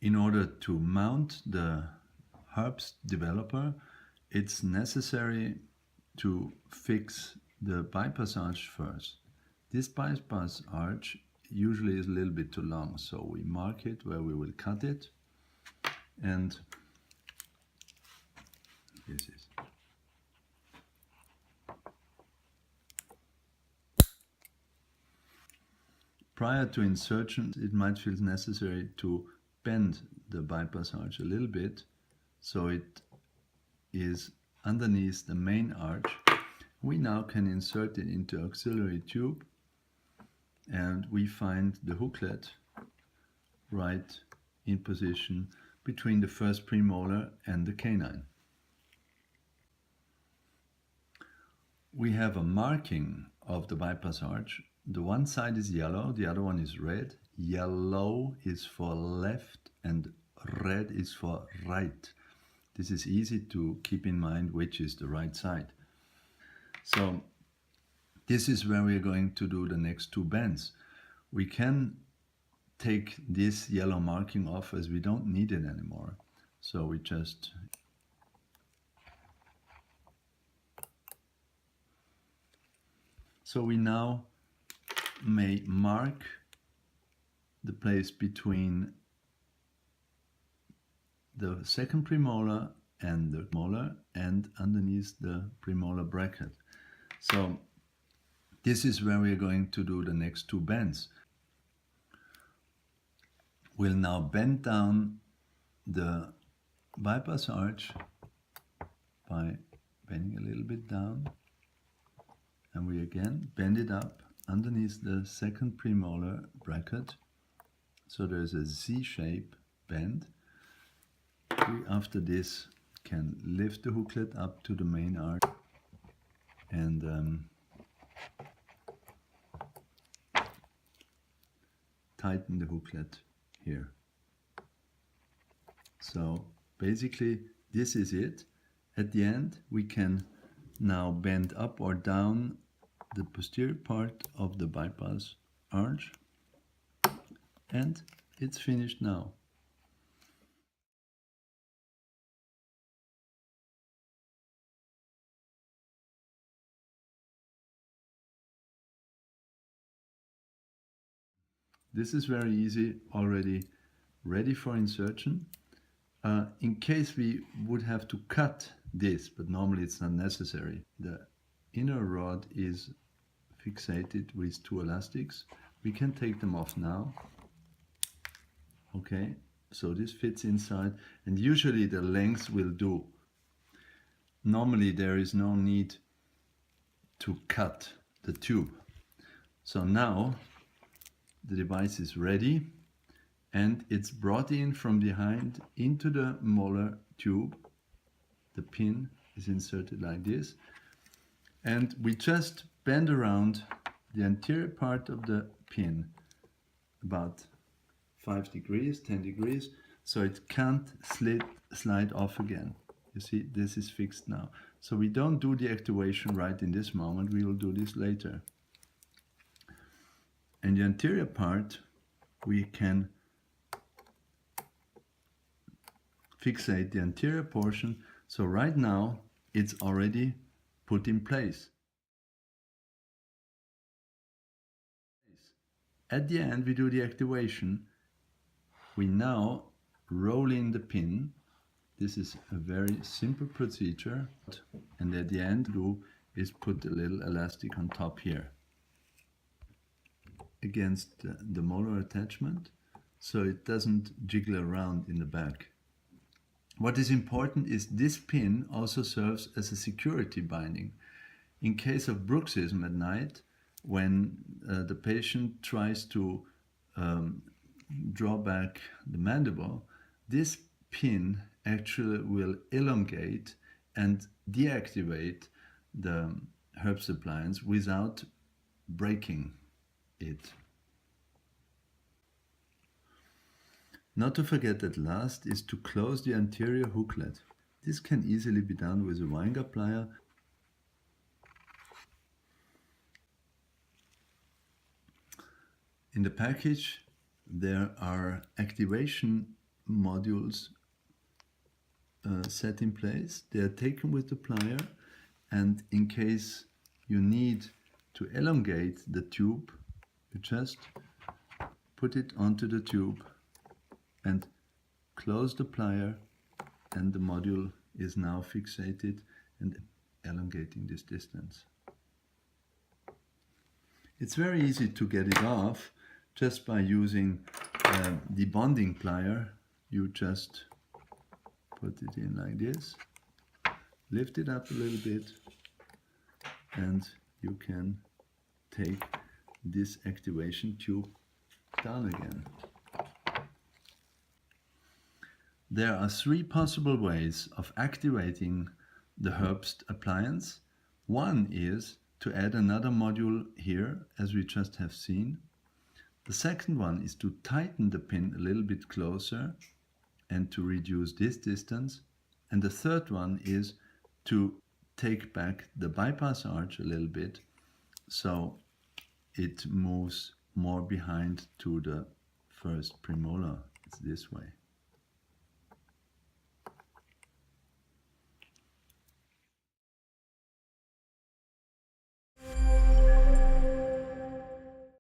In order to mount the Herbst developer, it's necessary to fix the bypass arch first. This bypass arch usually is a little bit too long, so we mark it where we will cut it, and this is. Prior to insertion, it might feel necessary to bend the bypass arch a little bit so it is underneath the main arch. We now can insert it into auxiliary tube, and we find the hooklet right in position between the first premolar and the canine. We have a marking of the bypass arch. The one side is yellow, the other one is red. Yellow is for left and red is for right. This is easy to keep in mind which is the right side. So this is where we are going to do the next two bends. We can take this yellow marking off as we don't need it anymore. So we just we now may mark the place between the second premolar and the molar and underneath the premolar bracket. So this is where we are going to do the next two bends. We'll now bend down the bypass arch by bending a little bit down, and we again bend it up underneath the second premolar bracket, so there's a Z-shape bend. We after this can lift the hooklet up to the main arch and tighten the hooklet here. So basically this is it. At the end we can now bend up or down the posterior part of the bypass arch, and it's finished now. This is very easy, already ready for insertion. In case we would have to cut this, but normally it's not necessary. The inner rod is fixated with two elastics. We can take them off now. Okay, so this fits inside, and usually the length will do. Normally there is no need to cut the tube. So now the device is ready, and it's brought in from behind into the molar tube. The pin is inserted like this, and we just bend around the anterior part of the pin about 5 degrees, 10 degrees, so it can't slide off again. You see, this is fixed now. So we don't do the activation right in this moment, we will do this later. And the anterior part, we can fixate the anterior portion. So right now, it's already put in place. At the end, we do the activation. We now roll in the pin. This is a very simple procedure. And at the end, do is put a little elastic on top here against the molar attachment, so it doesn't jiggle around in the back. What is important is this pin also serves as a security binding. In case of bruxism at night, when the patient tries to draw back the mandible, this pin actually will elongate and deactivate the Herbst appliance without breaking it. Not to forget at last is to close the anterior hooklet. This can easily be done with a Weingart plier. In the package there are activation modules set in place. They are taken with the plier, and in case you need to elongate the tube, you just put it onto the tube and close the plier, and the module is now fixated and elongating this distance. It's very easy to get it off just by using the bonding plier. You just put it in like this, lift it up a little bit, and you can take this activation tube down again. There are three possible ways of activating the Herbst appliance. One is to add another module here, as we just have seen. The second one is to tighten the pin a little bit closer and to reduce this distance. And the third one is to take back the bypass arch a little bit so it moves more behind to the first premolar. It's this way.